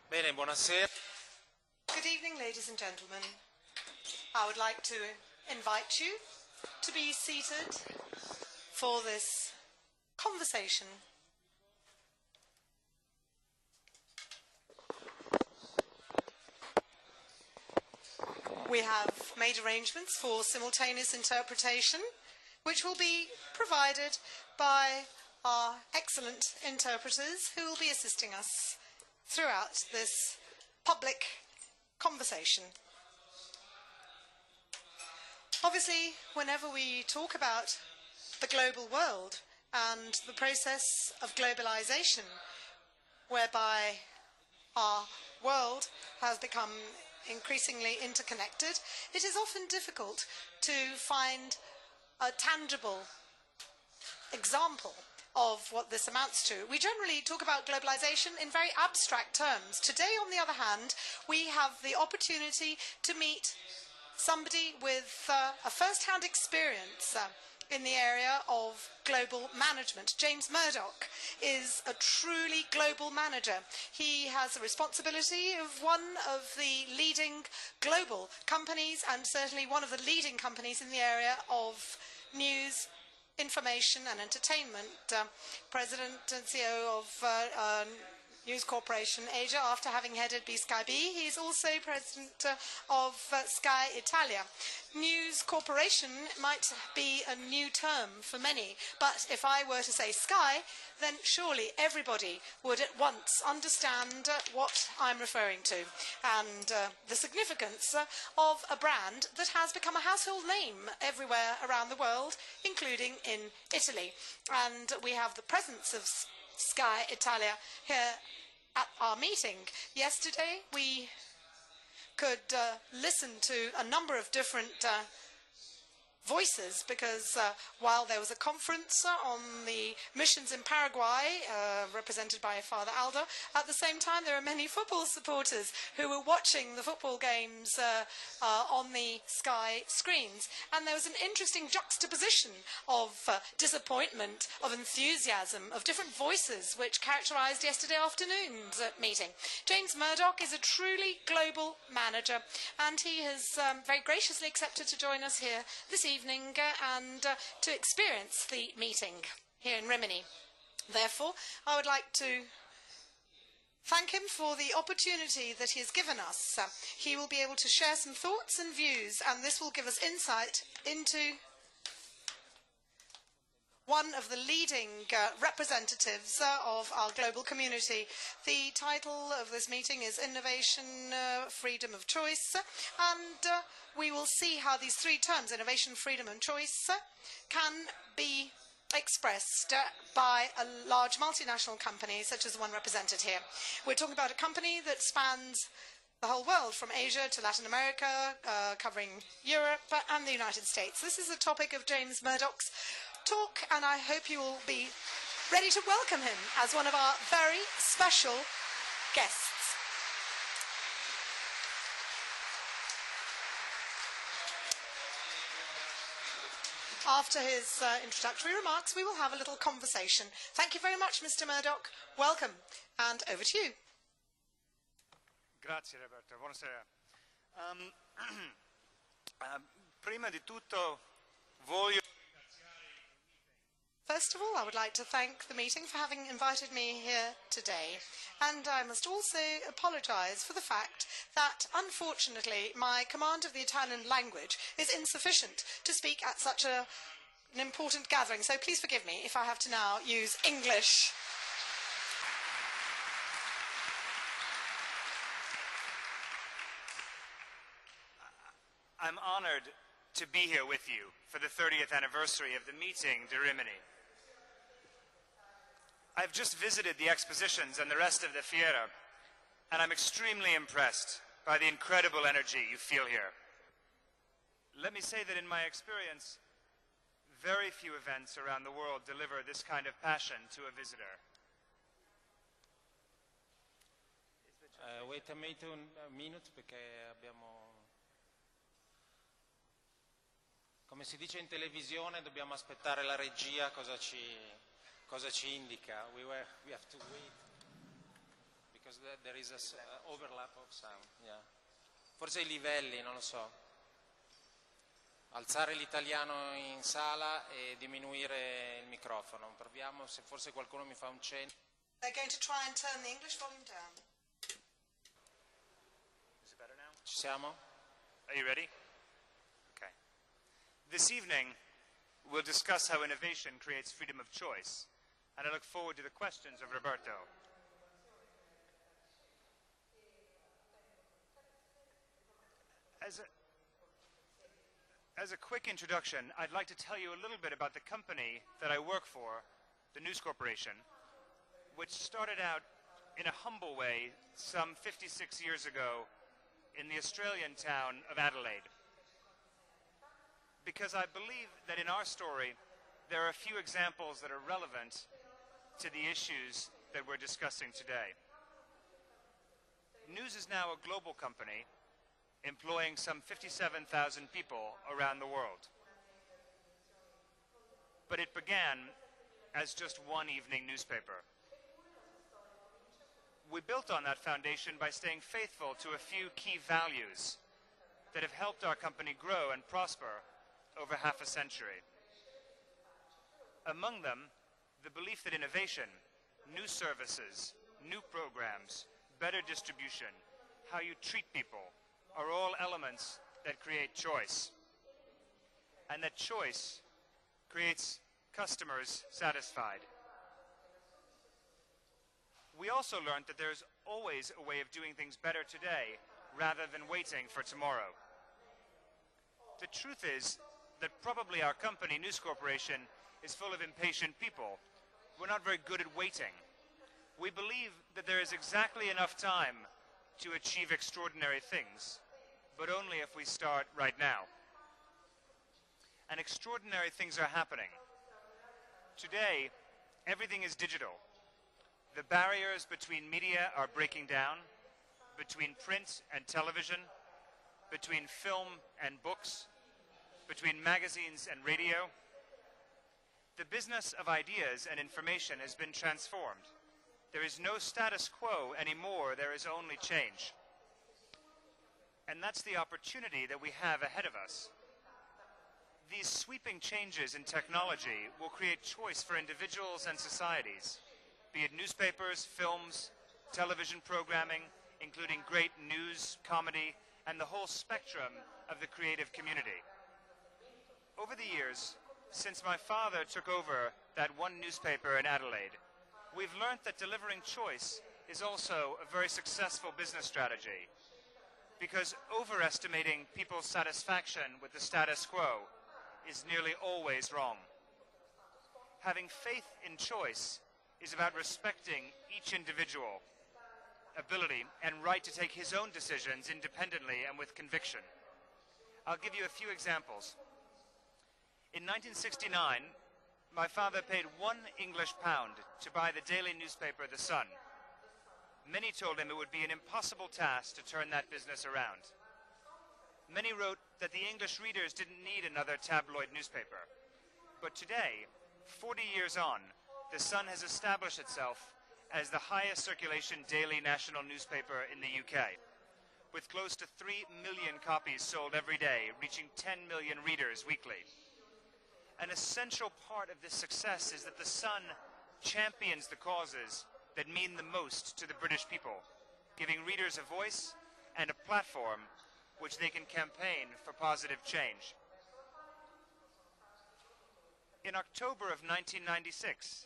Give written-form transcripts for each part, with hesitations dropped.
Bene, buonasera. Good evening, ladies and gentlemen. I would like to invite you to be seated for this conversation. We have made arrangements for simultaneous interpretation, which will be provided by our excellent interpreters who will be assisting us throughout this public conversation. Obviously, whenever we talk about the global world and the process of globalization, whereby our world has become increasingly interconnected, it is often difficult to find a tangible example of what this amounts to. We generally talk about globalization in very abstract terms. Today, on the other hand, we have the opportunity to meet somebody with a first-hand experience in the area of global management. James Murdoch is a truly global manager. He has the responsibility of one of the leading global companies, and certainly one of the leading companies in the area of news, information and entertainment. President and CEO of News Corporation Asia, after having headed BSkyB. He's also president of Sky Italia. News Corporation might be a new term for many, but if I were to say Sky, then surely everybody would at once understand what I'm referring to, and the significance of a brand that has become a household name everywhere around the world, including in Italy. And we have the presence of Sky Italia here at our meeting. Yesterday we could listen to a number of different voices, because while there was a conference on the missions in Paraguay, represented by Father Aldo, at the same time there are many football supporters who were watching the football games on the Sky screens. And there was an interesting juxtaposition of disappointment, of enthusiasm, of different voices which characterized yesterday afternoon's meeting. James Murdoch is a truly global manager, and he has very graciously accepted to join us here this evening and to experience the meeting here in Rimini. Therefore, I would like to thank him for the opportunity that he has given us. He will be able to share some thoughts and views, and this will give us insight into one of the leading representatives of our global community. The title of this meeting is Innovation, Freedom of Choice, and we will see how these three terms, innovation, freedom and choice, can be expressed by a large multinational company such as the one represented here. We're talking about a company that spans the whole world, from Asia to Latin America, covering Europe and the United States. This is the topic of James Murdoch's talk, and I hope you will be ready to welcome him as one of our very special guests. After his introductory remarks, we will have a little conversation. Thank you very much, Mr. Murdoch. Welcome, and over to you. Grazie, Roberto. Buonasera. Prima di tutto voglio... First of all, I would like to thank the meeting for having invited me here today. And I must also apologize for the fact that, unfortunately, my command of the Italian language is insufficient to speak at such an important gathering. So please forgive me if I have to now use English. I'm honored to be here with you for the 30th anniversary of the meeting de Rimini. I've just visited the expositions and the rest of the Fiera, and I'm extremely impressed by the incredible energy you feel here. Let me say that in my experience, very few events around the world deliver this kind of passion to a visitor. Wait a minute perché abbiamo... Come si dice in televisione, dobbiamo aspettare la regia cosa ci indica. We have to wait because there is a overlap of sound. Yeah. Forse i livelli, non lo so. Alzare l'italiano in sala e diminuire il microfono. Proviamo, se forse qualcuno mi fa un cenno. They're going to try and turn the English volume down. Is it better now? Ci siamo? Are you ready? Okay. This evening, we'll discuss how innovation creates freedom of choice, and I look forward to the questions of Roberto. As a quick introduction, I'd like to tell you a little bit about the company that I work for, the News Corporation, which started out in a humble way some 56 years ago in the Australian town of Adelaide. Because I believe that in our story, there are a few examples that are relevant to the issues that we're discussing today. News is now a global company employing some 57,000 people around the world. But it began as just one evening newspaper. We built on that foundation by staying faithful to a few key values that have helped our company grow and prosper over half a century. Among them, the belief that innovation, new services, new programs, better distribution, how you treat people, are all elements that create choice. And that choice creates customers satisfied. We also learned that there's always a way of doing things better today rather than waiting for tomorrow. The truth is that probably our company, News Corporation, is full of impatient people. We're not very good at waiting. We believe that there is exactly enough time to achieve extraordinary things, but only if we start right now. And extraordinary things are happening. Today, everything is digital. The barriers between media are breaking down, between print and television, between film and books, between magazines and radio. The business of ideas and information has been transformed. There is no status quo anymore, there is only change. And that's the opportunity that we have ahead of us. These sweeping changes in technology will create choice for individuals and societies, be it newspapers, films, television programming, including great news, comedy, and the whole spectrum of the creative community. Over the years, since my father took over that one newspaper in Adelaide, we've learned that delivering choice is also a very successful business strategy, because overestimating people's satisfaction with the status quo is nearly always wrong. Having faith in choice is about respecting each individual ability and right to take his own decisions independently and with conviction. I'll give you a few examples. In 1969, my father paid £1 English to buy the daily newspaper The Sun. Many told him it would be an impossible task to turn that business around. Many wrote that the English readers didn't need another tabloid newspaper. But today, 40 years on, The Sun has established itself as the highest circulation daily national newspaper in the UK, with close to 3 million copies sold every day, reaching 10 million readers weekly. An essential part of this success is that The Sun champions the causes that mean the most to the British people, giving readers a voice and a platform which they can campaign for positive change. In October of 1996,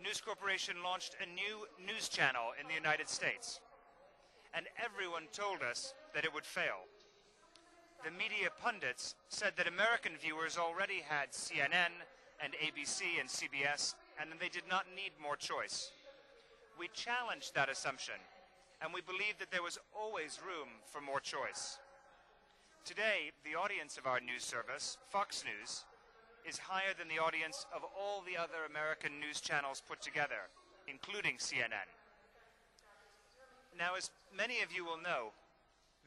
News Corporation launched a new news channel in the United States, and everyone told us that it would fail. The media pundits said that American viewers already had CNN and ABC and CBS, and that they did not need more choice. We challenged that assumption, and we believed that there was always room for more choice. Today, the audience of our news service, Fox News, is higher than the audience of all the other American news channels put together, including CNN. Now, as many of you will know,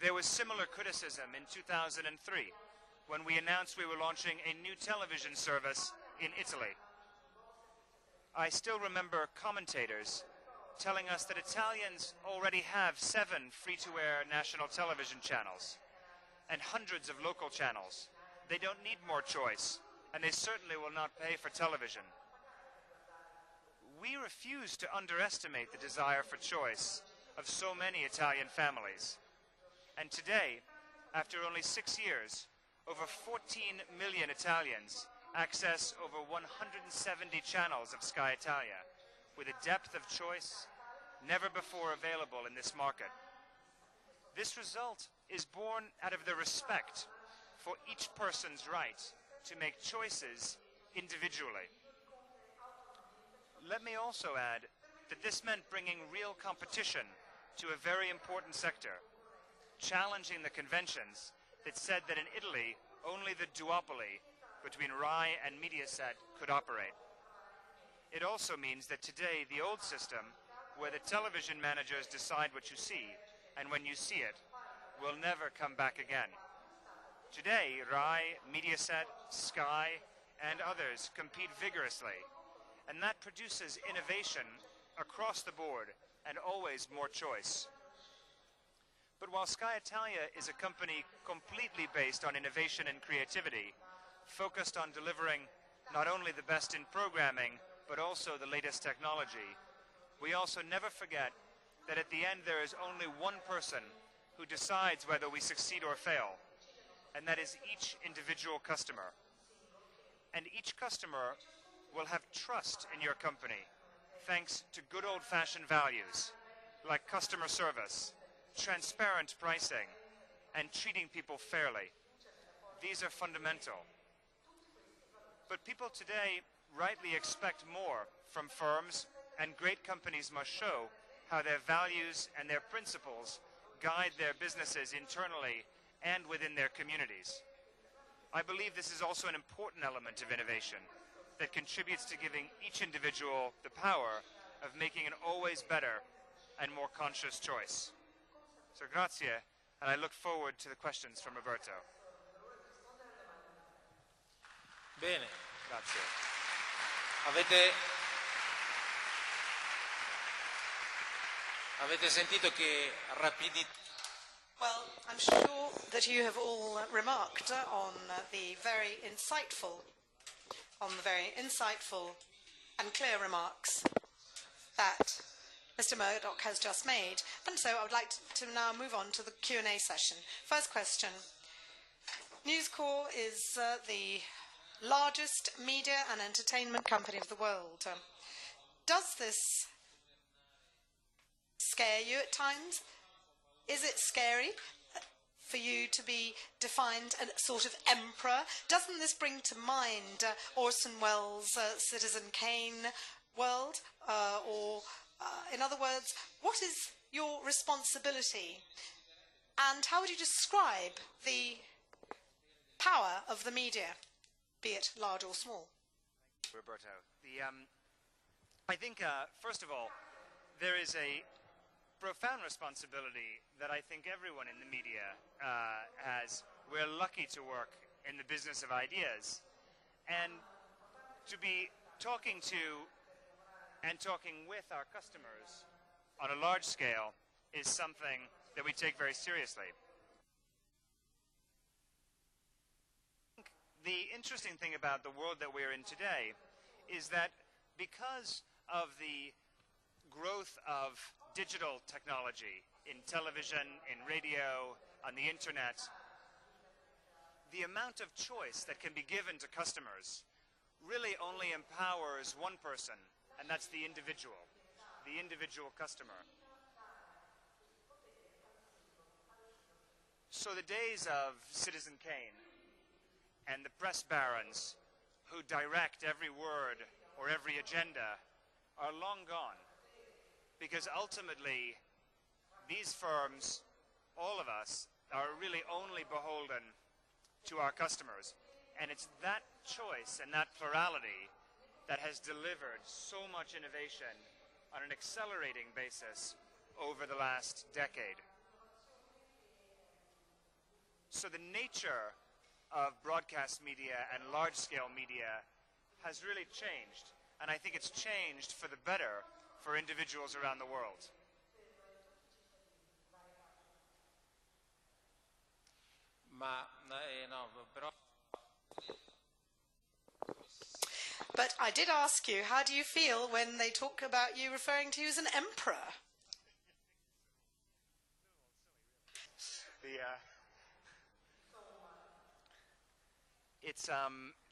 there was similar criticism in 2003 when we announced we were launching a new television service in Italy. I still remember commentators telling us that Italians already have 7 free-to-air national television channels and hundreds of local channels. They don't need more choice, and they certainly will not pay for television. We refuse to underestimate the desire for choice of so many Italian families. And today, after only 6 years, over 14 million Italians access over 170 channels of Sky Italia, with a depth of choice never before available in this market. This result is born out of the respect for each person's right to make choices individually. Let me also add that this meant bringing real competition to a very important sector, challenging the conventions that said that in Italy only the duopoly between RAI and Mediaset could operate. It also means that today the old system, where the television managers decide what you see and when you see it, will never come back again. Today, RAI, Mediaset, Sky, and others compete vigorously, and that produces innovation across the board and always more choice. But while Sky Italia is a company completely based on innovation and creativity, focused on delivering not only the best in programming, but also the latest technology, we also never forget that at the end there is only one person who decides whether we succeed or fail, and that is each individual customer. And each customer will have trust in your company thanks to good old-fashioned values like customer service, transparent pricing, and treating people fairly. These are fundamental. But people today rightly expect more from firms, and great companies must show how their values and their principles guide their businesses internally and within their communities. I believe this is also an important element of innovation that contributes to giving each individual the power of making an always better and more conscious choice. So grazie, and I look forward to the questions from Roberto. Bene, Grazie. avete sentito che rapidità. Well, I'm sure that you have all remarked on the very insightful and clear remarks that Mr. Murdoch has just made. And so I would like to now move on to the Q&A session. First question. News Corp is the largest media and entertainment company of the world. Does this scare you at times? Is it scary for you to be defined a sort of emperor? Doesn't this bring to mind Orson Welles' Citizen Kane world? In other words, what is your responsibility? And how would you describe the power of the media, be it large or small? Roberto, I think, first of all, there is a profound responsibility that I think everyone in the media has. We're lucky to work in the business of ideas, and to be talking to and talking with our customers on a large scale is something that we take very seriously. The interesting thing about the world that we're in today is that because of the growth of digital technology in television, in radio, on the internet, the amount of choice that can be given to customers really only empowers one person, and that's the individual customer. So the days of Citizen Kane and the press barons who direct every word or every agenda are long gone. Because ultimately, these firms, all of us, are really only beholden to our customers. And it's that choice and that plurality that has delivered so much innovation on an accelerating basis over the last decade. So the nature of broadcast media and large-scale media has really changed. And I think it's changed for the better for individuals around the world. But I did ask you, how do you feel when they talk about you referring to you as an emperor?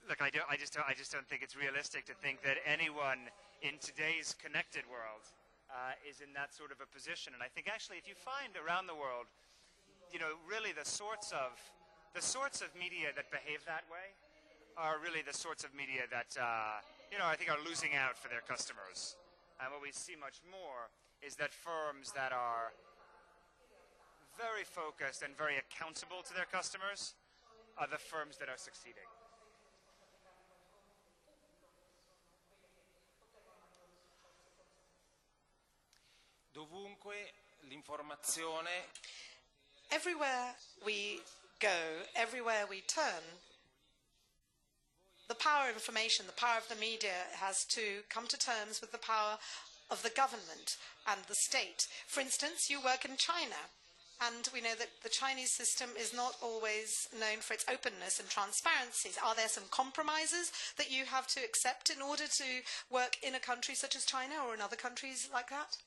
Look, I just don't think it's realistic to think that anyone in today's connected world is in that sort of a position. And I think actually, if you find around the world, really the sorts of media that behave that way are really the sorts of media that I think are losing out for their customers. And what we see much more is that firms that are very focused and very accountable to their customers are the firms that are succeeding. Dovunque l'informazione. Everywhere we go, everywhere we turn, the power of information, the power of the media has to come to terms with the power of the government and the state. For instance, you work in China, and we know that the Chinese system is not always known for its openness and transparency. Are there some compromises that you have to accept in order to work in a country such as China or in other countries like that?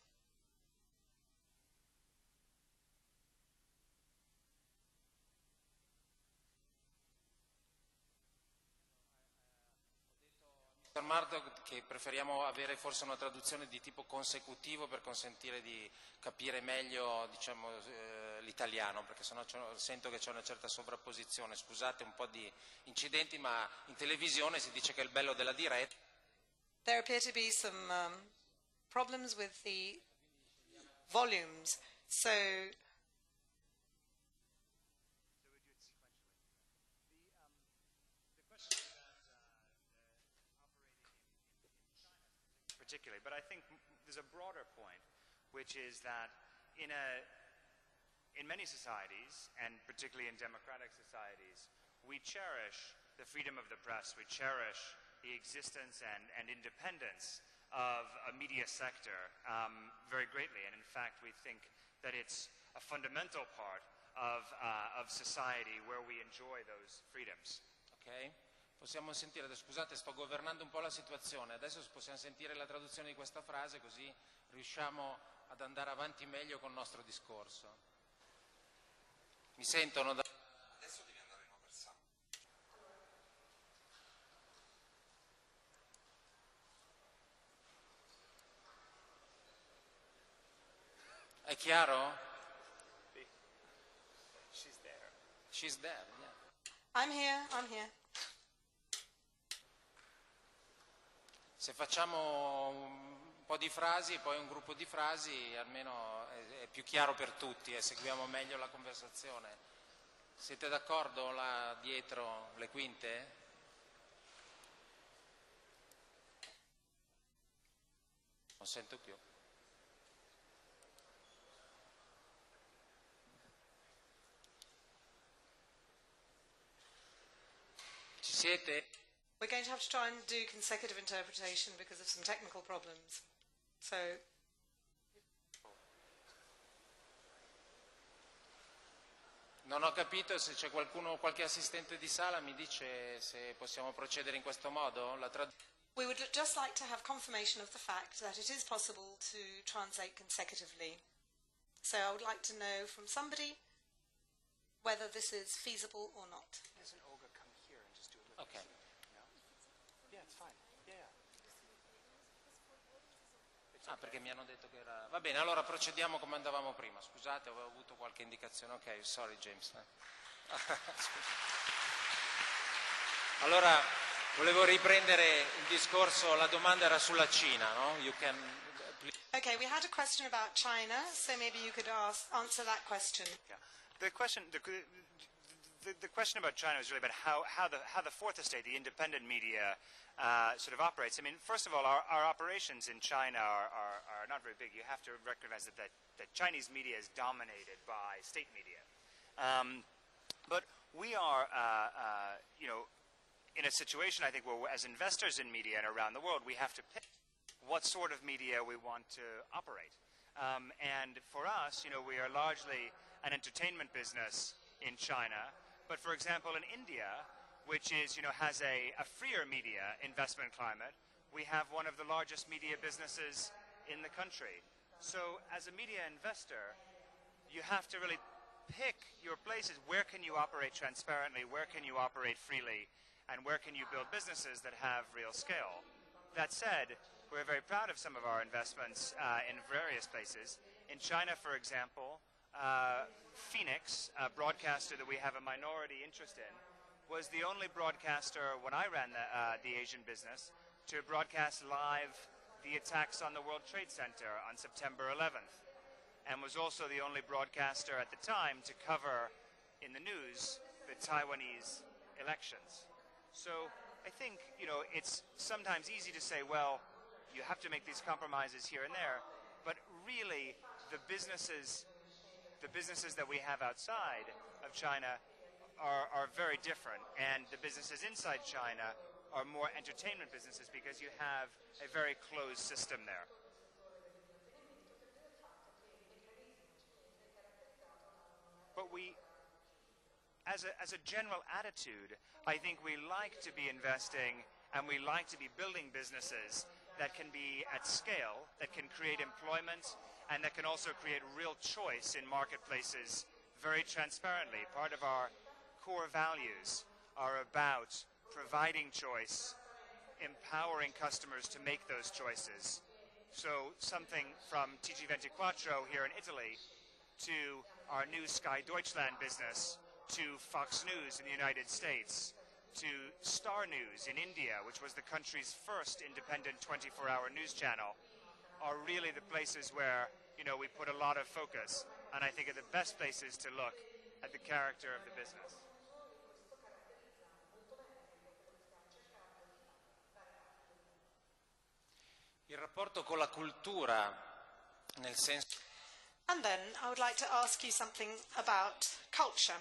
Murdoch, che preferiamo avere forse una traduzione di tipo consecutivo per consentire di capire meglio, diciamo, l'italiano, perché sennò sento che c'è una certa sovrapposizione. Scusate un po' di incidenti, ma in televisione si dice che è il bello della diretta. There appear to be some problems with the volumes, so particularly, but I think there's a broader point, which is that in many societies, and particularly in democratic societies, we cherish the freedom of the press, we cherish the existence and independence of a media sector very greatly, and in fact we think that it's a fundamental part of society where we enjoy those freedoms. Okay. Possiamo sentire, scusate, sto governando un po' la situazione, adesso possiamo sentire la traduzione di questa frase, così riusciamo ad andare avanti meglio col nostro discorso. Mi sentono? Adesso devi andare in oversam. È chiaro? She's there. She's there, yeah. I'm here. Se facciamo un po' di frasi e poi un gruppo di frasi, almeno è più chiaro per tutti e seguiamo meglio la conversazione. Siete d'accordo là dietro le quinte? Non sento più. Ci siete? We're going to have to try and do consecutive interpretation because of some technical problems. So, non ho capito se c'è qualcuno, qualche assistente di sala mi dice se possiamo procedere in questo modo? We would just like to have confirmation of the fact that it is possible to translate consecutively. So I would like to know from somebody whether this is feasible or not. Doesn't Olga come here and just do a little? Okay. Yeah, it's fine. Yeah. Ah, perché mi hanno detto che era... Va bene, allora procediamo come andavamo prima. Scusate, avevo avuto qualche indicazione. Ok, sorry James. Allora, volevo riprendere il discorso, la domanda era sulla Cina, no? Okay, we had a question about China, so maybe you could answer that question. Yeah. The question about China is really about how the fourth estate, the independent media, sort of operates. I mean, first of all, our operations in China are not very big. You have to recognize that Chinese media is dominated by state media. But we are, in a situation, I think, where as investors in media and around the world, we have to pick what sort of media we want to operate. And for us, we are largely an entertainment business in China, but for example in India, which is, has a freer media investment climate, we have one of the largest media businesses in the country. So as a media investor, you have to really pick your places. Where can you operate transparently? Where can you operate freely? And where can you build businesses that have real scale? That said, we're very proud of some of our investments in various places. In China, for example, Phoenix, a broadcaster that we have a minority interest in, was the only broadcaster when I ran the Asian business to broadcast live the attacks on the World Trade Center on September 11th, and was also the only broadcaster at the time to cover in the news the Taiwanese elections. So I think, it's sometimes easy to say, well, you have to make these compromises here and there, but really the businesses that we have outside of China are very different, and the businesses inside China are more entertainment businesses because you have a very closed system there. But as a general attitude, I think we like to be investing and we like to be building businesses that can be at scale, that can create employment, and that can also create real choice in marketplaces very transparently. Part of our core values are about providing choice, empowering customers to make those choices. So something from TG24 here in Italy to our new Sky Deutschland business, to Fox News in the United States, to Star News in India, which was the country's first independent 24-hour news channel, are really the places where, we put a lot of focus, and I think are the best places to look at the character of the business. Il rapporto con la cultura, nel senso... And then I would like to ask you something about culture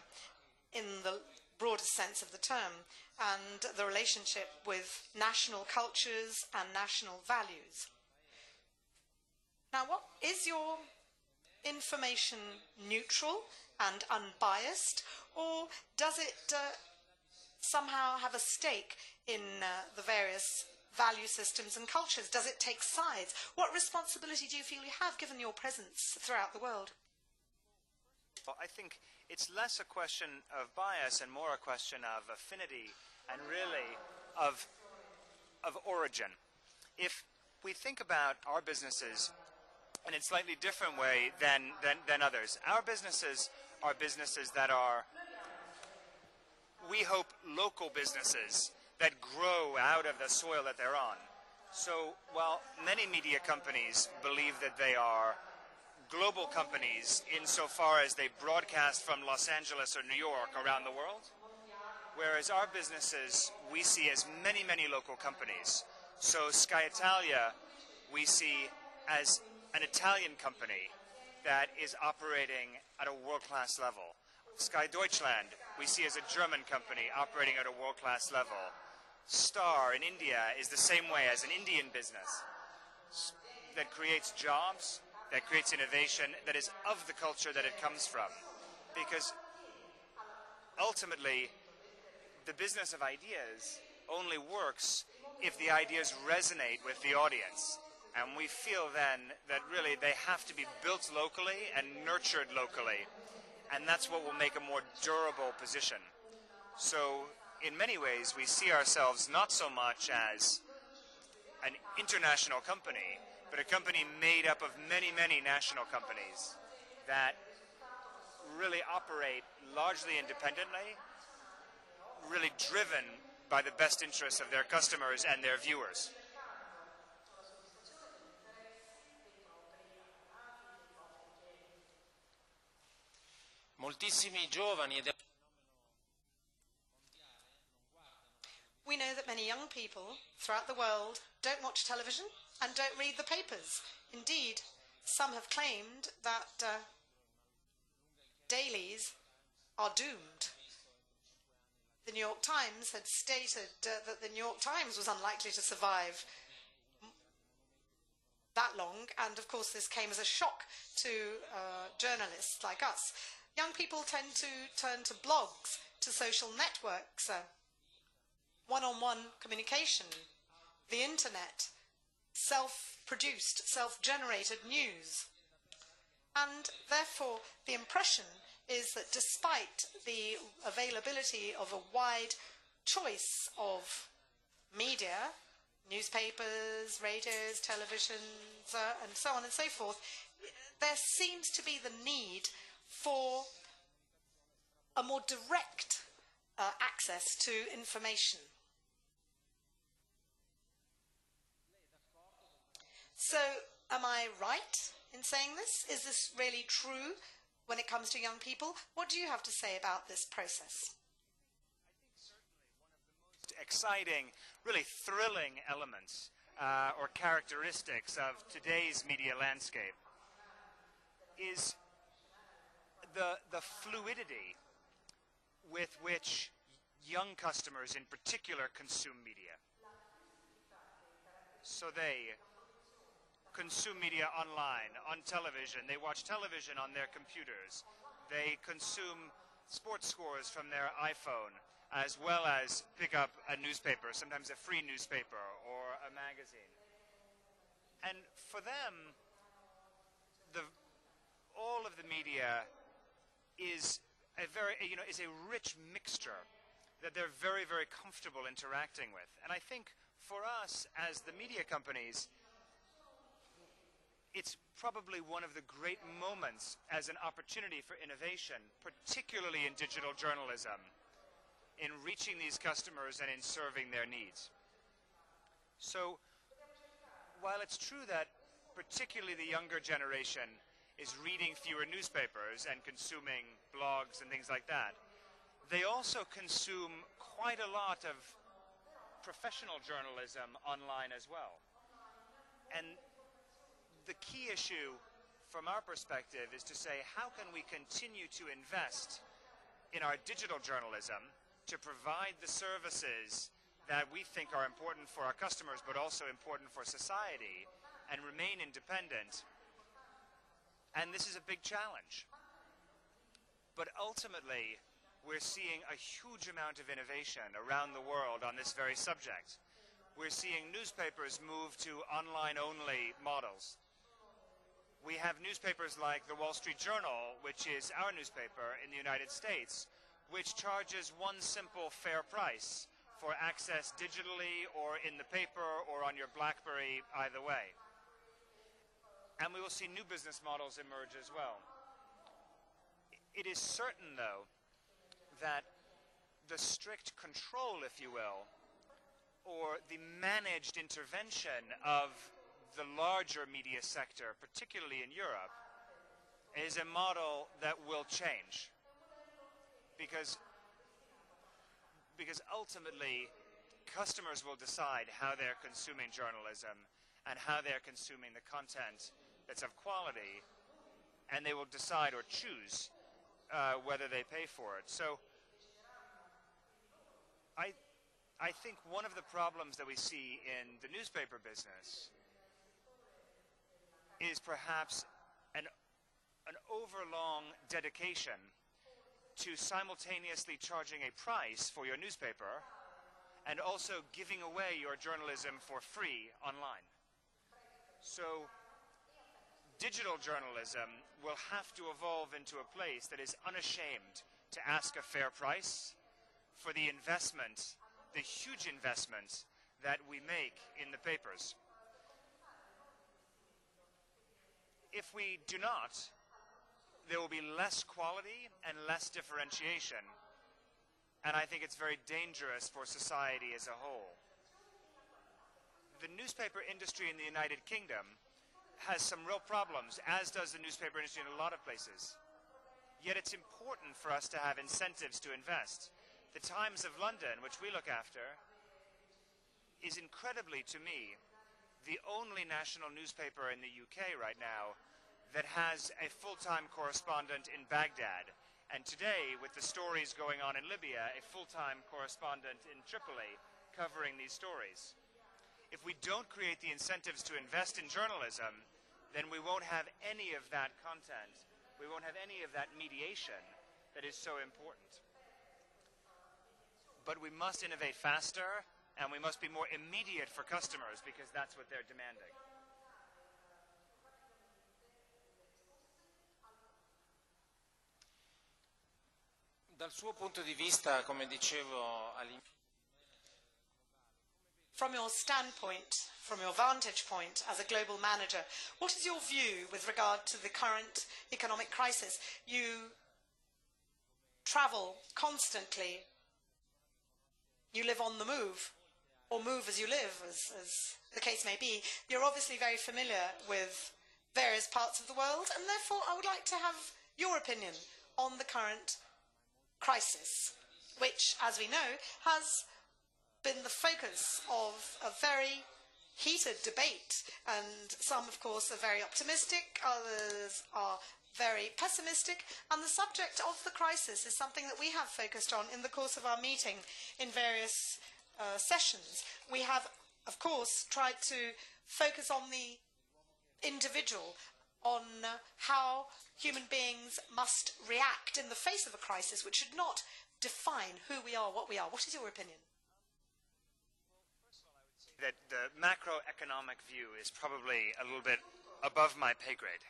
in the broadest sense of the term, and the relationship with national cultures and national values. Now, what is your information neutral and unbiased, or does it somehow have a stake in the various value systems and cultures? Does it take sides? What responsibility do you feel you have given your presence throughout the world? Well, I think it's less a question of bias and more a question of affinity and really of origin. If we think about our businesses in a slightly different way than others, our businesses are businesses that are, we hope, local businesses that grow out of the soil that they're on. So while many media companies believe that they are global companies insofar as they broadcast from Los Angeles or New York around the world, whereas our businesses we see as many, many local companies. So Sky Italia we see as an Italian company that is operating at a world-class level. Sky Deutschland we see as a German company operating at a world-class level. Star in India is the same way, as an Indian business that creates jobs, that creates innovation, that is of the culture that it comes from. Because ultimately, the business of ideas only works if the ideas resonate with the audience. And we feel then that really they have to be built locally and nurtured locally. And that's what will make a more durable position. So in many ways, we see ourselves not so much as an international company, but a company made up of many, many national companies that really operate largely independently, really driven by the best interests of their customers and their viewers. Moltissimi giovani ed We know that many young people throughout the world don't watch television and don't read the papers. Indeed, some have claimed that dailies are doomed. The New York Times had stated that the New York Times was unlikely to survive that long, and of course this came as a shock to journalists like us. Young people tend to turn to blogs, to social networks, one-on-one communication, the internet, self-produced, self-generated news. And therefore the impression is that despite the availability of a wide choice of media, newspapers, radios, televisions, and so on and so forth, there seems to be the need for a more direct access to information. So, am I right in saying this? Is this really true when it comes to young people? What do you have to say about this process? Exciting, really thrilling elements or characteristics of today's media landscape is the fluidity with which young customers in particular consume media. So they consume media online, on television, they watch television on their computers, they consume sports scores from their iPhone, as well as pick up a newspaper, sometimes a free newspaper or a magazine. And for them, all of the media is a rich mixture that they're very, very comfortable interacting with. And I think for us, as the media companies, it's probably one of the great moments as an opportunity for innovation, particularly in digital journalism, in reaching these customers and in serving their needs. So, while it's true that particularly the younger generation is reading fewer newspapers and consuming blogs and things like that, they also consume quite a lot of professional journalism online as well. And the key issue from our perspective is to say, how can we continue to invest in our digital journalism to provide the services that we think are important for our customers but also important for society and remain independent? And this is a big challenge. But ultimately, we're seeing a huge amount of innovation around the world on this very subject. We're seeing newspapers move to online-only models. We have newspapers like the Wall Street Journal, which is our newspaper in the United States, which charges one simple fair price for access digitally or in the paper or on your BlackBerry, either way. And we will see new business models emerge as well. It is certain, though, that the strict control, if you will, or the managed intervention of the larger media sector, particularly in Europe, is a model that will change. Because ultimately, customers will decide how they're consuming journalism and how they're consuming the content that's of quality, and they will decide or choose whether they pay for it. So I think one of the problems that we see in the newspaper business is perhaps an overlong dedication to simultaneously charging a price for your newspaper and also giving away your journalism for free online. So digital journalism will have to evolve into a place that is unashamed to ask a fair price for the investment, the huge investment that we make in the papers. If we do not, there will be less quality and less differentiation, and I think it's very dangerous for society as a whole. The newspaper industry in the United Kingdom has some real problems, as does the newspaper industry in a lot of places. Yet it's important for us to have incentives to invest. The Times of London, which we look after, is incredibly, to me, the only national newspaper in the UK right now that has a full-time correspondent in Baghdad. And today, with the stories going on in Libya, a full-time correspondent in Tripoli covering these stories. If we don't create the incentives to invest in journalism, then we won't have any of that content. We won't have any of that mediation that is so important. But we must innovate faster, and we must be more immediate for customers, because that's what they're demanding. Dal suo punto di vista, come dicevo all'inizio, from your standpoint, from your vantage point as a global manager, what is your view with regard to the current economic crisis? You travel constantly. You live on the move, or move as you live, as the case may be. You're obviously very familiar with various parts of the world, and therefore I would like to have your opinion on the current crisis, which, as we know, has been the focus of a very heated debate, and some, of course, are very optimistic, others are very pessimistic, and the subject of the crisis is something that we have focused on in the course of our meeting in various sessions. We have, of course, tried to focus on the individual, on how human beings must react in the face of a crisis, which should not define who we are, what we are. What is your opinion? That the macroeconomic view is probably a little bit above my pay grade.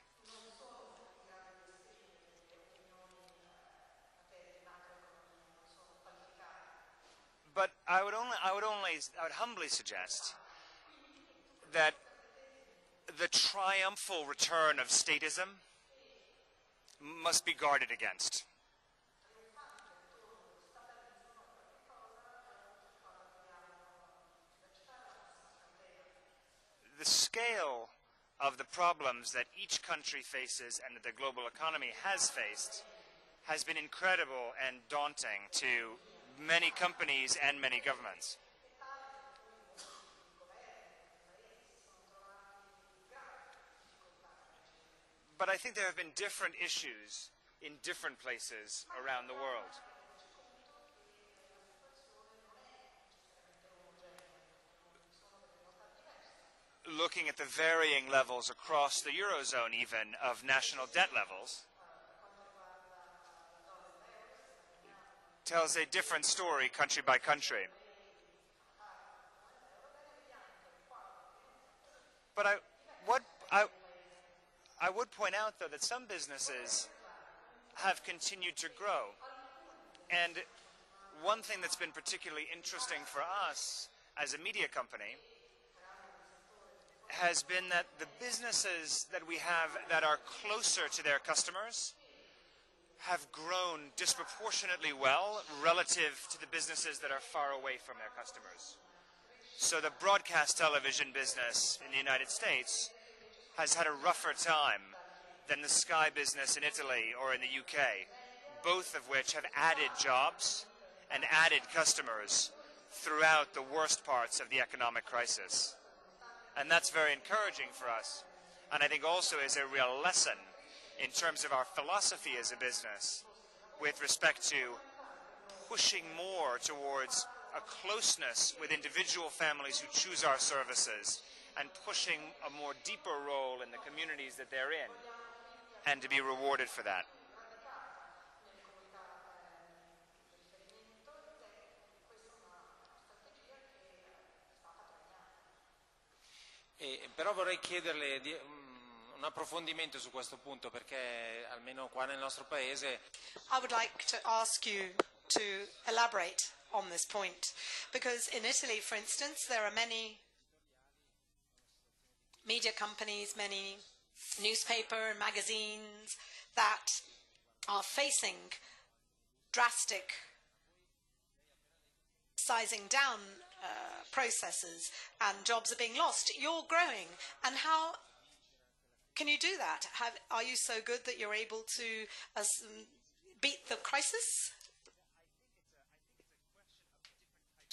But I would humbly suggest that the triumphal return of statism must be guarded against. The scale of the problems that each country faces and that the global economy has faced has been incredible and daunting to many companies and many governments. But I think there have been different issues in different places around the world. Looking at the varying levels across the Eurozone even of national debt levels tells a different story country by country. But I would point out, though, that some businesses have continued to grow. And one thing that's been particularly interesting for us as a media company has been that the businesses that we have that are closer to their customers have grown disproportionately well relative to the businesses that are far away from their customers. So the broadcast television business in the United States has had a rougher time than the Sky business in Italy or in the UK, both of which have added jobs and added customers throughout the worst parts of the economic crisis. And that's very encouraging for us. And I think also is a real lesson in terms of our philosophy as a business with respect to pushing more towards a closeness with individual families who choose our services and pushing a more deeper role in the communities that they're in, and to be rewarded for that. Però vorrei chiederle un approfondimento su questo punto, perché almeno qua nel nostro paese I would like to ask you to elaborate on this point, because in Italy, for instance, there are many media companies, many newspaper and magazines that are facing drastic sizing down processes, and jobs are being lost. You're growing, and how can you do that? Are you so good that you're able to beat the crisis?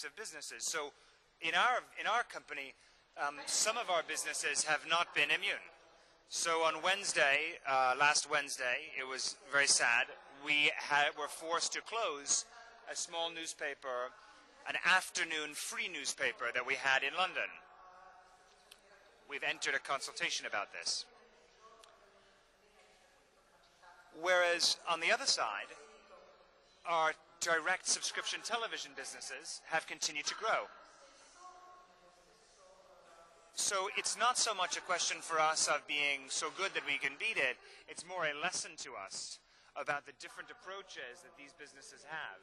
Of businesses. So in our company, some of our businesses have not been immune. So on Wednesday, last Wednesday, it was very sad. We were forced to close a small newspaper, an afternoon free newspaper that we had in London. we've entered a consultation about this. Whereas on the other side, our direct subscription television businesses have continued to grow. So it's not so much a question for us of being so good that we can beat it, it's more a lesson to us about the different approaches that these businesses have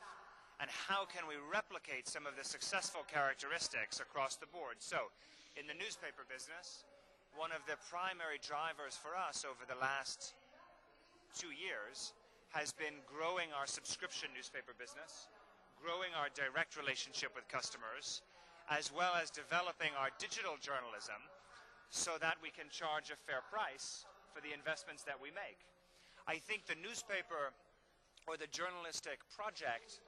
and how can we replicate some of the successful characteristics across the board. So in the newspaper business, one of the primary drivers for us over the last 2 years has been growing our subscription newspaper business, growing our direct relationship with customers, as well as developing our digital journalism so that we can charge a fair price for the investments that we make. I think the newspaper or the journalistic project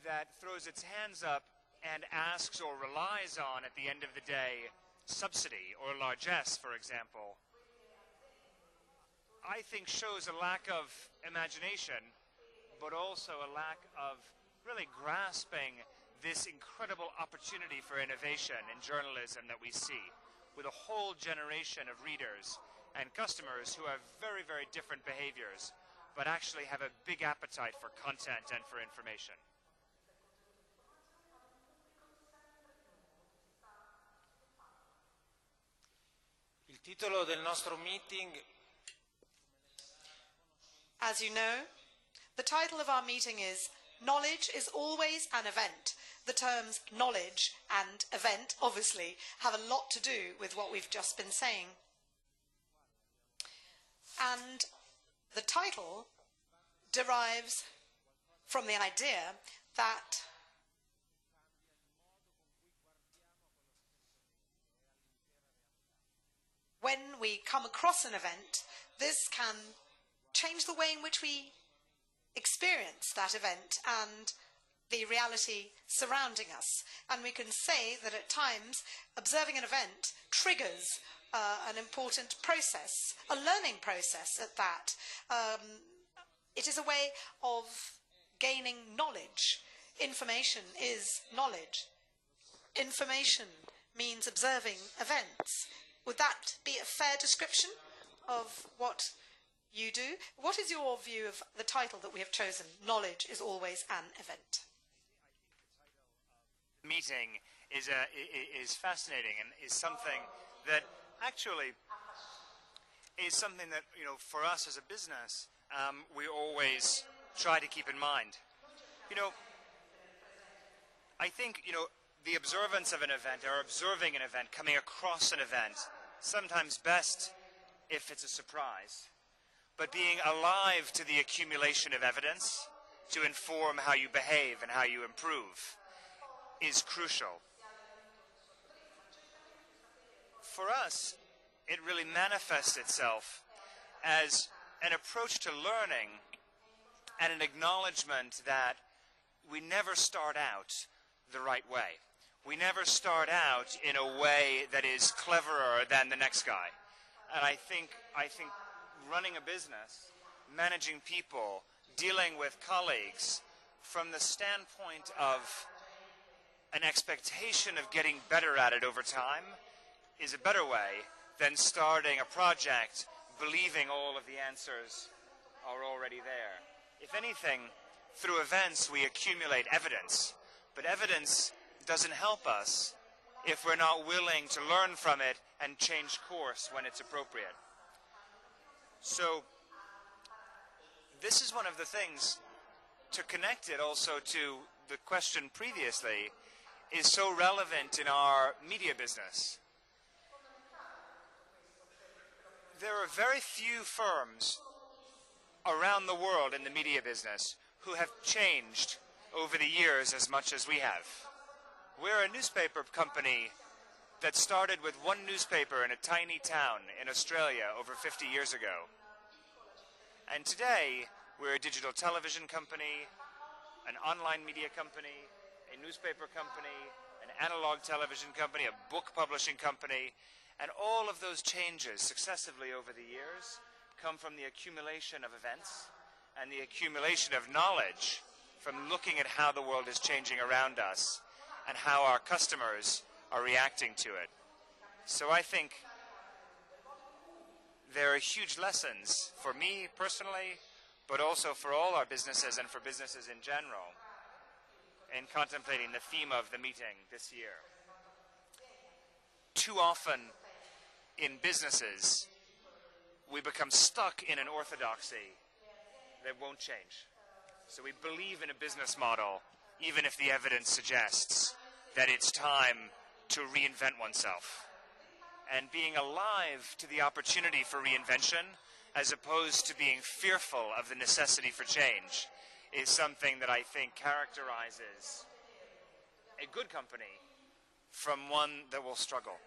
that throws its hands up and asks or relies on, at the end of the day, subsidy or largesse, for example, I think shows a lack of imagination, but also a lack of really grasping this incredible opportunity for innovation in journalism that we see, with a whole generation of readers and customers who have very, very different behaviors, but actually have a big appetite for content and for information. Il titolo del nostro meeting. As you know, the title of our meeting is Knowledge is Always an Event. The terms knowledge and event obviously have a lot to do with what we've just been saying. And the title derives from the idea that when we come across an event, this can change the way in which we experience that event and the reality surrounding us. And we can say that at times observing an event triggers an important process, a learning process at that. It is a way of gaining knowledge. Information is knowledge. Information means observing events. Would that be a fair description of what you do? What is your view of the title that we have chosen, Knowledge is Always an Event? Meeting is fascinating and is something that actually is something that, you know, for us as a business, we always try to keep in mind. You know, I think, you know, the observance of an event or observing an event, coming across an event, sometimes best if it's a surprise. But being alive to the accumulation of evidence to inform how you behave and how you improve is crucial. For us, it really manifests itself as an approach to learning and an acknowledgement that we never start out the right way. We never start out in a way that is cleverer than the next guy. And I think running a business, managing people, dealing with colleagues from the standpoint of an expectation of getting better at it over time is a better way than starting a project believing all of the answers are already there. If anything, through events we accumulate evidence, but evidence doesn't help us if we're not willing to learn from it and change course when it's appropriate. So this is one of the things, to connect it also to the question previously, is so relevant in our media business. There are very few firms around the world in the media business who have changed over the years as much as we have. We're a newspaper company that started with one newspaper in a tiny town in Australia over 50 years ago. And today, we're a digital television company, an online media company, a newspaper company, an analog television company, a book publishing company, and all of those changes successively over the years come from the accumulation of events and the accumulation of knowledge from looking at how the world is changing around us and how our customers are reacting to it. So I think there are huge lessons for me personally, but also for all our businesses and for businesses in general in contemplating the theme of the meeting this year. Too often in businesses, we become stuck in an orthodoxy that won't change. So we believe in a business model, even if the evidence suggests that it's time to reinvent oneself. And being alive to the opportunity for reinvention, as opposed to being fearful of the necessity for change, is something that I think characterizes a good company from one that will struggle.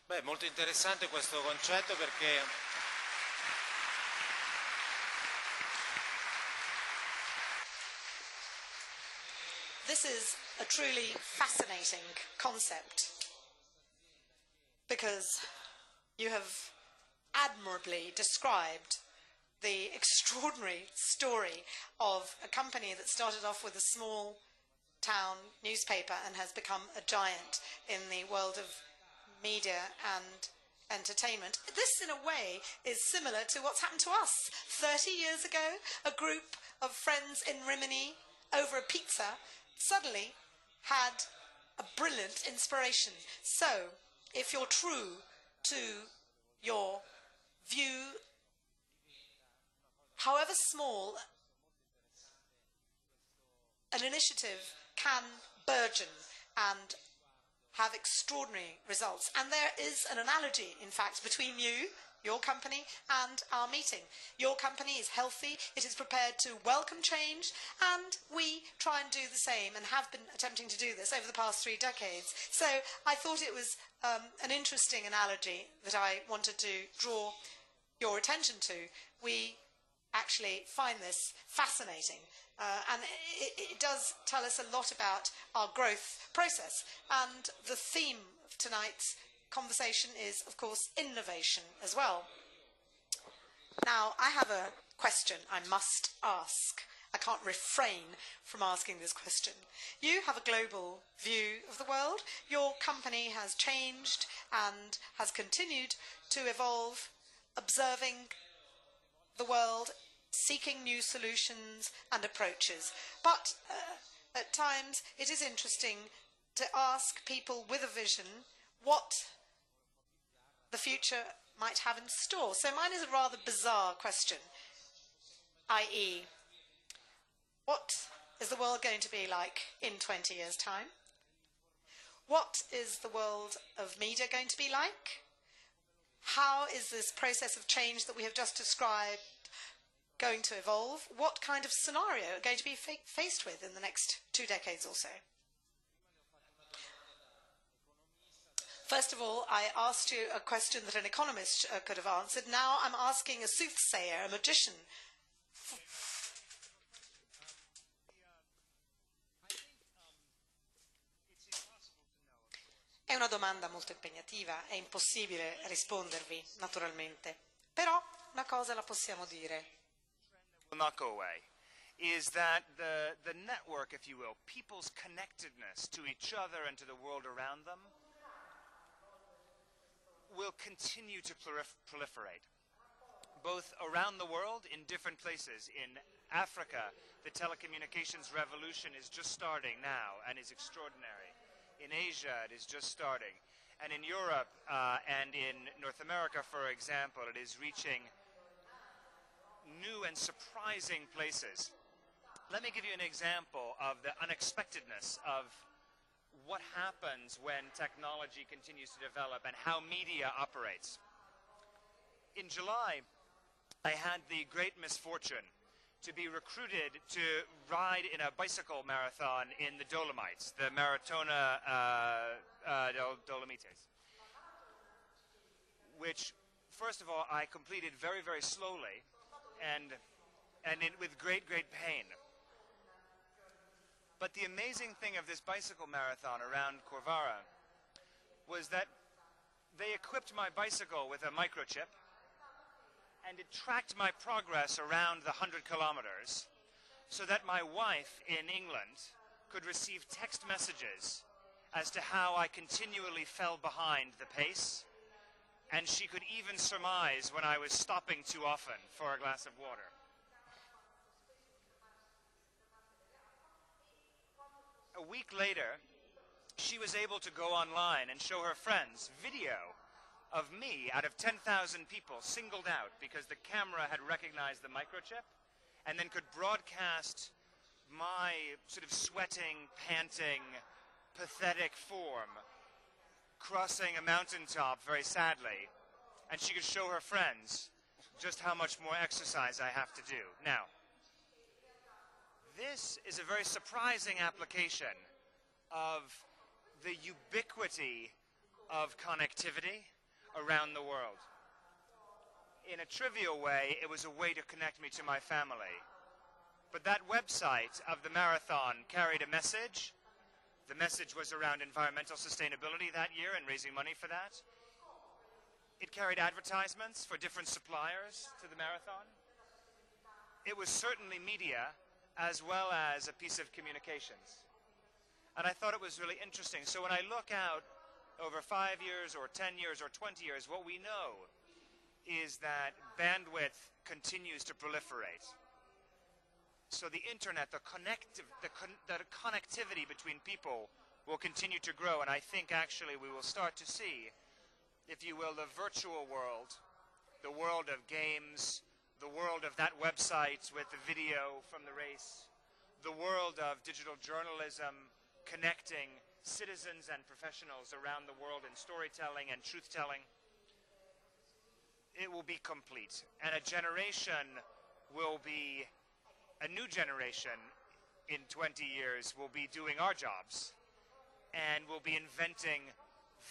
Beh, è molto interessante questo concetto perché this is a truly fascinating concept because you have admirably described the extraordinary story of a company that started off with a small town newspaper and has become a giant in the world of media and entertainment. This, in a way, is similar to what's happened to us. 30 years ago, a group of friends in Rimini over a pizza suddenly had a brilliant inspiration. So, if you're true to your view, however small, an initiative can burgeon and have extraordinary results. And there is an analogy, in fact, between you, your company, and our meeting. Your company is healthy, it is prepared to welcome change, and we try and do the same and have been attempting to do this over the past 3 decades. So I thought it was an interesting analogy that I wanted to draw your attention to. We actually find this fascinating. And it does tell us a lot about our growth process. And the theme of tonight's conversation is, of course, innovation as well. Now, I have a question I must ask. I can't refrain from asking this question. You have a global view of the world. Your company has changed and has continued to evolve, observing the world, seeking new solutions and approaches. But at times it is interesting to ask people with a vision what the future might have in store. So mine is a rather bizarre question, i.e., what is the world going to be like in 20 years' time? What is the world of media going to be like? How is this process of change that we have just described going to evolve? What kind of scenario are going to be faced with in the next 2 decades or so? First of all, I asked you a question that an economist could have answered. Now I'm asking a soothsayer, a magician. È una domanda molto impegnativa, è impossibile rispondervi, naturalmente. Però una cosa la possiamo dire. Will not go away is that the network, if you will, people's connectedness to each other and to the world around them will continue to proliferate, both around the world in different places. In Africa, the telecommunications revolution is just starting now and is extraordinary. In Asia, it is just starting. And in Europe and in North America, for example, it is reaching new and surprising places. Let me give you an example of the unexpectedness of what happens when technology continues to develop and how media operates. In July, I had the great misfortune to be recruited to ride in a bicycle marathon in the Dolomites, the Maratona Dolomites, which, first of all, I completed very, very slowly and with great, great pain. But the amazing thing of this bicycle marathon around Corvara was that they equipped my bicycle with a microchip, and it tracked my progress around the 100 kilometers so that my wife in England could receive text messages as to how I continually fell behind the pace, and she could even surmise when I was stopping too often for a glass of water. A week later, she was able to go online and show her friends video of me out of 10,000 people singled out because the camera had recognized the microchip and then could broadcast my sort of sweating, panting, pathetic form crossing a mountaintop very sadly, and she could show her friends just how much more exercise I have to do. Now, this is a very surprising application of the ubiquity of connectivity around the world. In a trivial way, it was a way to connect me to my family. But that website of the marathon carried a message. The message was around environmental sustainability that year and raising money for that. It carried advertisements for different suppliers to the marathon. It was certainly media as well as a piece of communications. And I thought it was really interesting. So when I look out over 5 years or 10 years or 20 years, what we know is that bandwidth continues to proliferate. So the internet, the connectivity between people will continue to grow, and I think actually we will start to see, if you will, the virtual world, the world of games, the world of that website with the video from the race, the world of digital journalism connecting citizens and professionals around the world in storytelling and truth-telling. It will be complete, and a new generation in 20 years will be doing our jobs and will be inventing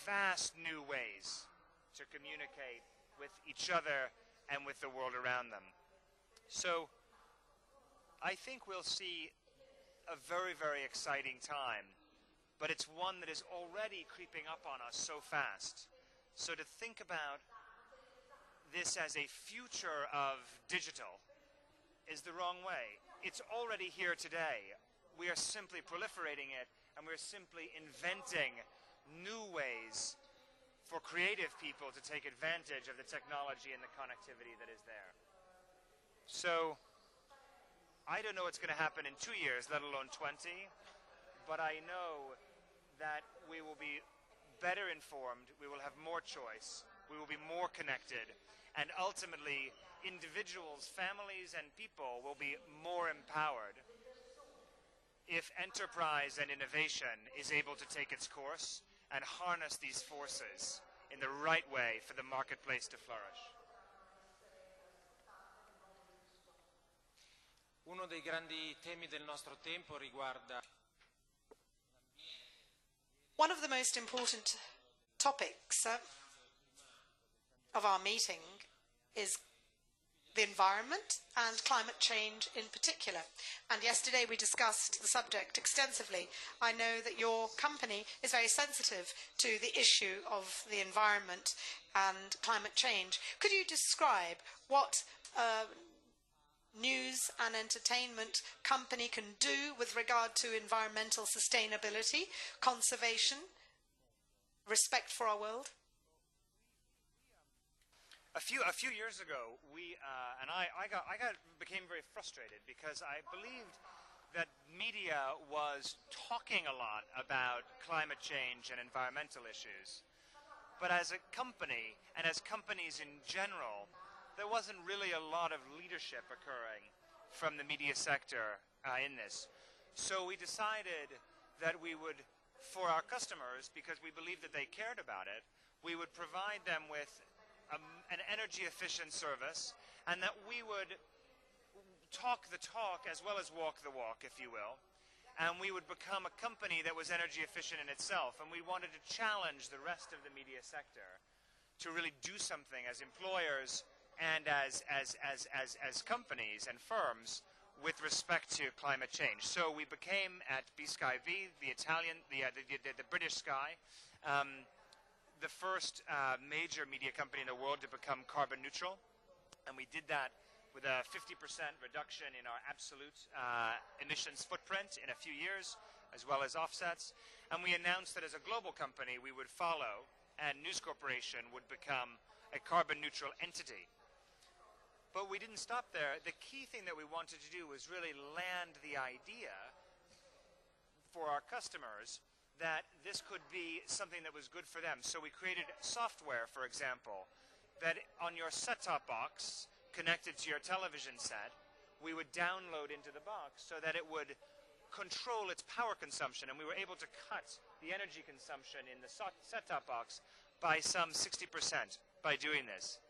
vast new ways to communicate with each other and with the world around them. So I think we'll see a very, very exciting time, but it's one that is already creeping up on us so fast. So to think about this as a future of digital is the wrong way. It's already here today. We are simply proliferating it, and we're simply inventing new ways for creative people to take advantage of the technology and the connectivity that is there. So I don't know what's going to happen in 2 years, let alone 20, but I know that we will be better informed, we will have more choice, we will be more connected, and ultimately individuals, families, and people will be more empowered if enterprise and innovation is able to take its course and harness these forces in the right way for the marketplace to flourish. Uno dei grandi temi del nostro tempo riguarda one of the most important topics of our meeting is the environment and climate change in particular. And yesterday we discussed the subject extensively. I know that your company is very sensitive to the issue of the environment and climate change. Could you describe what news and entertainment company can do with regard to environmental sustainability, conservation, respect for our world? A few years ago, I became very frustrated because I believed that media was talking a lot about climate change and environmental issues. But as a company, and as companies in general, there wasn't really a lot of leadership occurring from the media sector in this. So we decided that we would, for our customers, because we believed that they cared about it, we would provide them with an energy-efficient service, and that we would talk the talk as well as walk the walk, if you will. And we would become a company that was energy-efficient in itself, and we wanted to challenge the rest of the media sector to really do something as employers and as companies and firms with respect to climate change. So we became, at B-Sky V, the British Sky, the first major media company in the world to become carbon neutral. And we did that with a 50% reduction in our absolute emissions footprint in a few years, as well as offsets. And we announced that as a global company, we would follow, and News Corporation would become a carbon neutral entity. But we didn't stop there. The key thing that we wanted to do was really land the idea for our customers that this could be something that was good for them. So we created software, for example, that on your set-top box connected to your television set, we would download into the box so that it would control its power consumption, and we were able to cut the energy consumption in the set-top box by some 60% by doing this.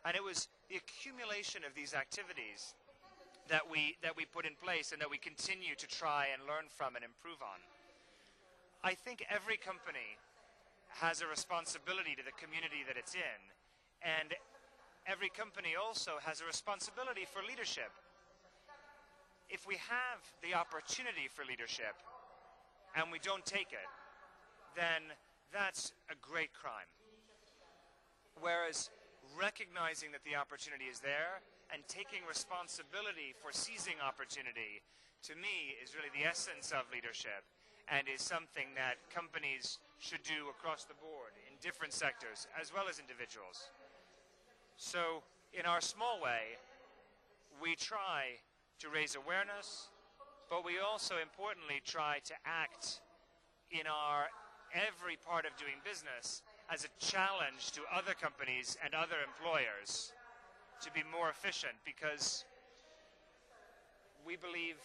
And it was the accumulation of these activities that we put in place and that we continue to try and learn from and improve on. I think every company has a responsibility to the community that it's in, and every company also has a responsibility for leadership. If we have the opportunity for leadership and we don't take it, then that's a great crime. Whereas recognizing that the opportunity is there and taking responsibility for seizing opportunity, to me, is really the essence of leadership and is something that companies should do across the board in different sectors as well as individuals. So in our small way, we try to raise awareness, but we also importantly try to act in our every part of doing business as a challenge to other companies and other employers to be more efficient, because we believe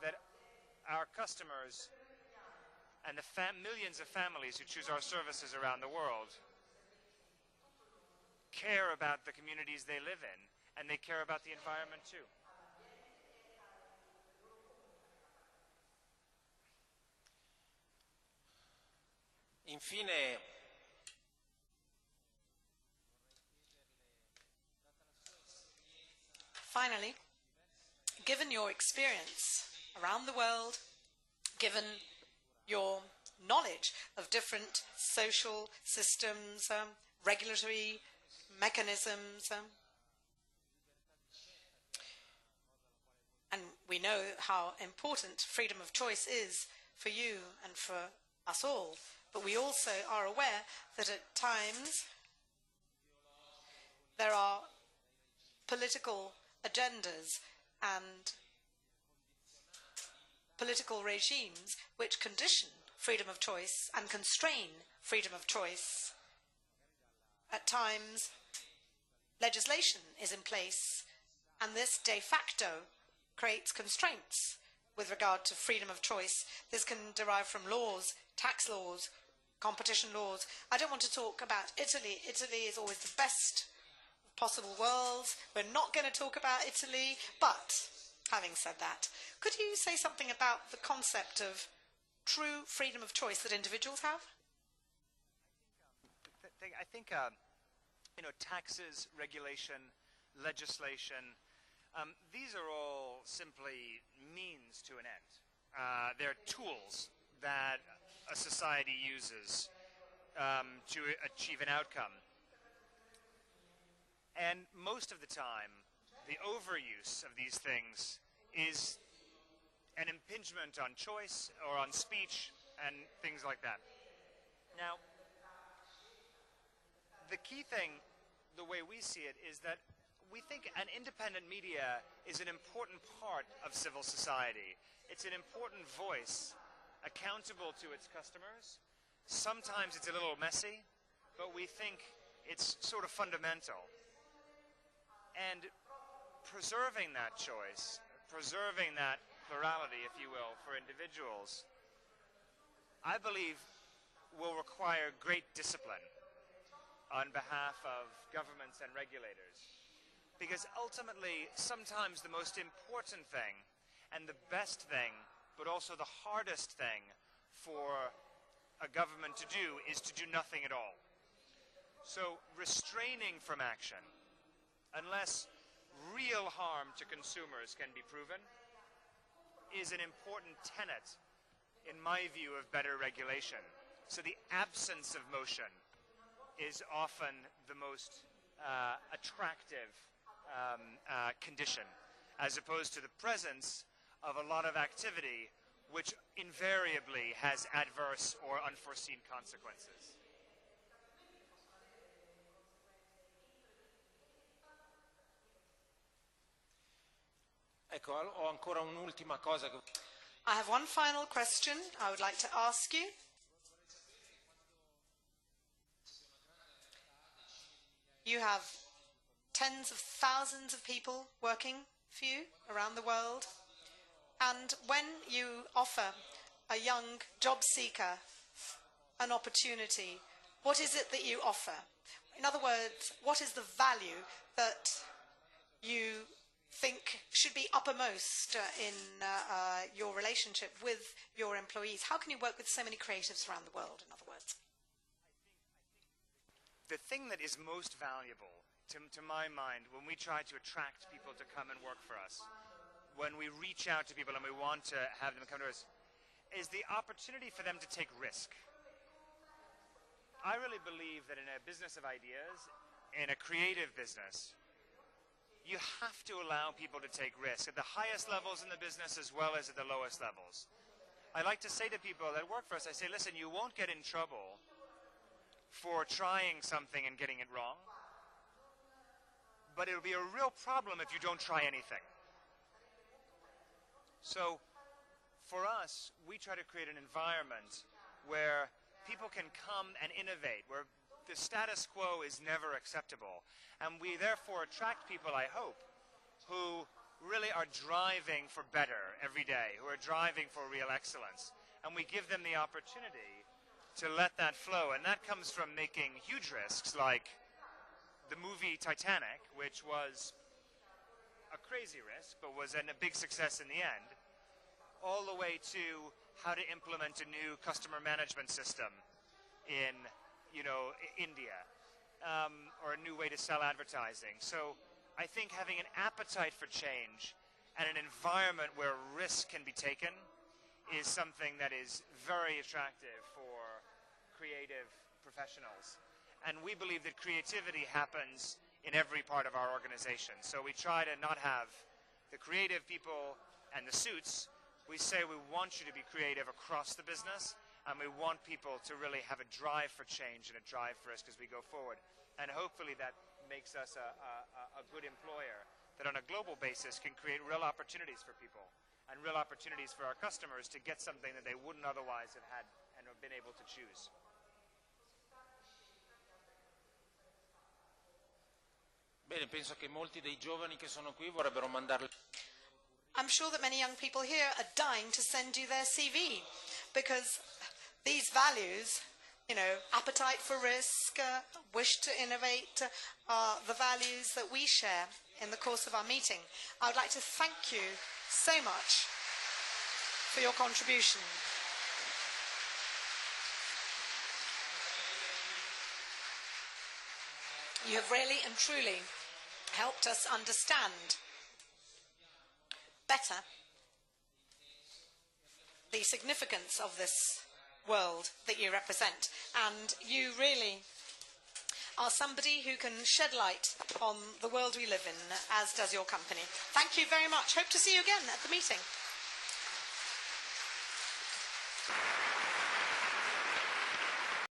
that our customers and the millions of families who choose our services around the world care about the communities they live in, and they care about the environment too. Infine, finally, given your experience around the world, given your knowledge of different social systems, regulatory mechanisms, and we know how important freedom of choice is for you and for us all, but we also are aware that at times there are political agendas and political regimes which condition freedom of choice and constrain freedom of choice. At times, legislation is in place, and this de facto creates constraints with regard to freedom of choice. This can derive from laws, tax laws, competition laws. I don't want to talk about Italy. Italy is always the best possible worlds. We're not going to talk about Italy, but having said that, could you say something about the concept of true freedom of choice that individuals have? I think taxes, regulation, legislation, these are all simply means to an end. They're tools that a society uses to achieve an outcome. And most of the time, the overuse of these things is an impingement on choice or on speech and things like that. Now, the key thing, the way we see it, is that we think an independent media is an important part of civil society. It's an important voice, accountable to its customers. Sometimes it's a little messy, but we think it's sort of fundamental. And preserving that choice, preserving that plurality, if you will, for individuals, I believe will require great discipline on behalf of governments and regulators. Because ultimately, sometimes the most important thing and the best thing, but also the hardest thing for a government to do is to do nothing at all. So restraining from action, unless real harm to consumers can be proven, is an important tenet, in my view, of better regulation. So the absence of motion is often the most attractive condition, as opposed to the presence of a lot of activity which invariably has adverse or unforeseen consequences. Ecco, ho ancora un'ultima cosa. I have one final question I would like to ask you. You have tens of thousands of people working for you around the world. And when you offer a young job seeker an opportunity, what is it that you offer? In other words, what is the value that you think should be uppermost in your relationship with your employees? How can you work with so many creatives around the world, in other words? The thing that is most valuable, to my mind, when we try to attract people to come and work for us, when we reach out to people and we want to have them come to us, is the opportunity for them to take risk. I really believe that in a business of ideas, in a creative business, you have to allow people to take risks at the highest levels in the business as well as at the lowest levels. I like to say to people that work for us, I say, listen, you won't get in trouble for trying something and getting it wrong, but it'll be a real problem if you don't try anything. So for us, we try to create an environment where people can come and innovate, where the status quo is never acceptable. And we therefore attract people, I hope, who really are driving for better every day, who are driving for real excellence. And we give them the opportunity to let that flow. And that comes from making huge risks, like the movie Titanic, which was a crazy risk, but was a big success in the end, all the way to how to implement a new customer management system in, India, or a new way to sell advertising. So I think having an appetite for change and an environment where risk can be taken is something that is very attractive for creative professionals. And we believe that creativity happens in every part of our organization. So we try to not have the creative people and the suits. We say we want you to be creative across the business, and we want people to really have a drive for change and a drive for risk as we go forward. And hopefully that makes us a good employer that on a global basis can create real opportunities for people and real opportunities for our customers to get something that they wouldn't otherwise have had and have been able to choose. Bene, penso che molti dei giovani che sono qui vorrebbero mandarle. I'm sure that many young people here are dying to send you their CV, because these values, appetite for risk, wish to innovate, are the values that we share in the course of our meeting. I would like to thank you so much for your contribution. You have really and truly helped us understand better the significance of this world that you represent. And you really are somebody who can shed light on the world we live in, as does your company. Thank you very much. Hope to see you again at the meeting.